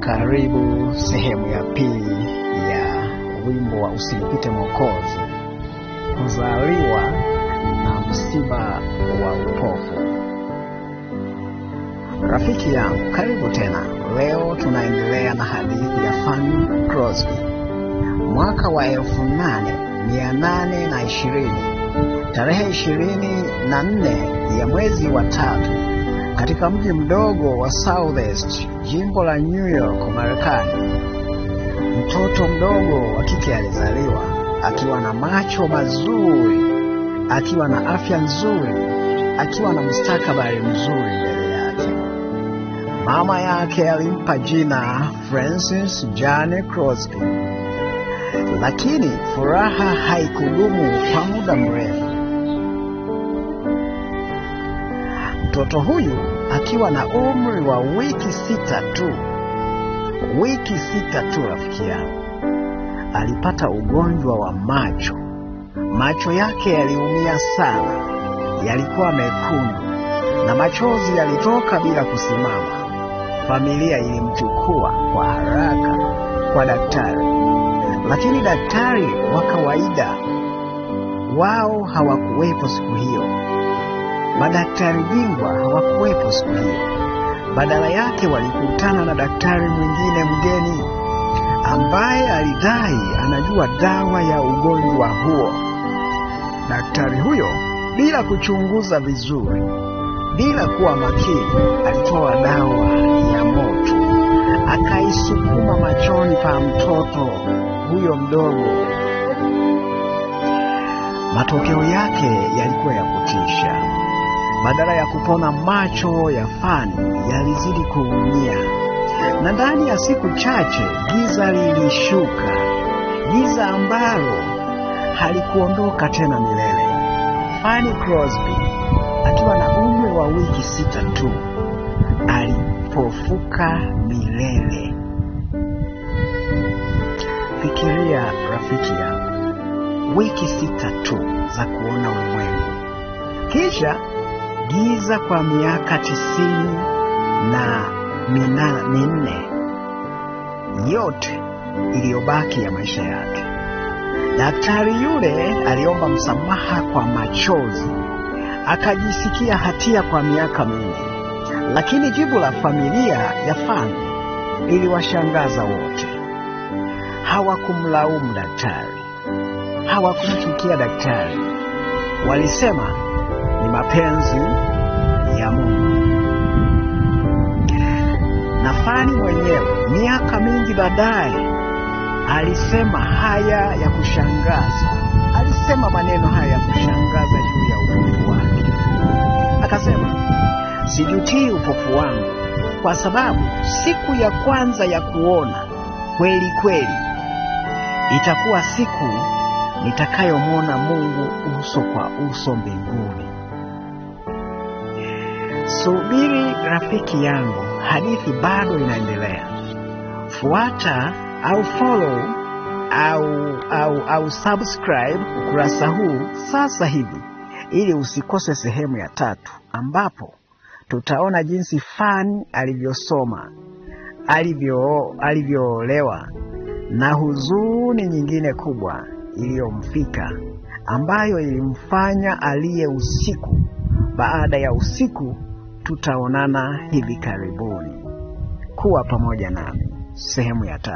Karibu sehemu ya pili ya wimbo wa Usimpite Mwokozi, kuzaliwa na msiba wa upofu. Rafiki yangu, karibu tena. Leo tunaendelea na hadithi ya Fanny Crosby. Mwaka wa 1820, tarehe 24 ya mwezi wa 3, katika mji mdogo wa Southeast, jimbo la New York, Marekani, mtoto mdogo wa kike alizaliwa akiwa na macho mazuri, akiwa na afya nzuri, akiwa na mustakabali mzuri mbele yake. Mama yake alimpa jina Frances Jane Crosby, lakini furaha haikudumu kwa muda mrefu. Mtoto huyu akiwa na umri wa wiki 6 tu, rafiki yangu, alipata ugonjwa wa macho. Macho yake yaliumia sana, yalikuwa mekundu na machozi yalitoka bila kusimama. Familia ilimchukua kwa haraka kwa daktari, lakini daktari wa kawaida wao hawakuwepo siku hiyo. Madaktari bingwa hawakuwepo siku hiyo. Badala yake walikutana na daktari mwingine mgeni ambaye alidai anajua dawa ya ugonjwa huo. Daktari huyo, bila kuchunguza vizuri, bila kuwa makini, alitoa dawa ya moto akaisukuma machoni pa mtoto huyo mdogo. Matokeo yake yalikuwa ya kutisha. Badala ya kupona, macho ya Fanny yalizidi kuumia, na ndani ya siku chache giza lilishuka, giza ambalo halikuondoka tena milele. Fanny Crosby akiwa na umri wa wiki 6 tu alipofuka milele. Fikiria rafiki yangu, wiki 6 tu za kuona ulimwengu, kisha giza kwa miaka 94 yote iliyobaki ya maisha yake. Daktari yule aliomba msamaha kwa machozi, akajisikia hatia kwa miaka mingi, lakini jibu la familia ya Fanny iliwashangaza wote. Hawakumlaumu daktari, hawakumchukia daktari. Walisema ni mapenzi ya Mungu. Na Fanny mwenyewe miaka mingi baadaye alisema haya ya kushangaza. Alisema maneno haya ya kushangaza juu ya upofu wake. Akasema, sijutii upofu wangu, kwa sababu siku ya kwanza ya kuona kweli kweli itakuwa siku nitakayomwona Mungu uso kwa uso mbinguni. Subiri rafiki yangu, hadithi bado inaendelea. Fuata au follow au subscribe ukurasa huu sasa hivi, ili usikose sehemu ya 3, ambapo tutaona jinsi Fanny alivyoolewa na huzuni nyingine kubwa iliyomfika, ambayo ilimfanya alie usiku baada ya usiku. Tutaonana hivi karibuni. Kuwa pamoja nami sehemu ya 3.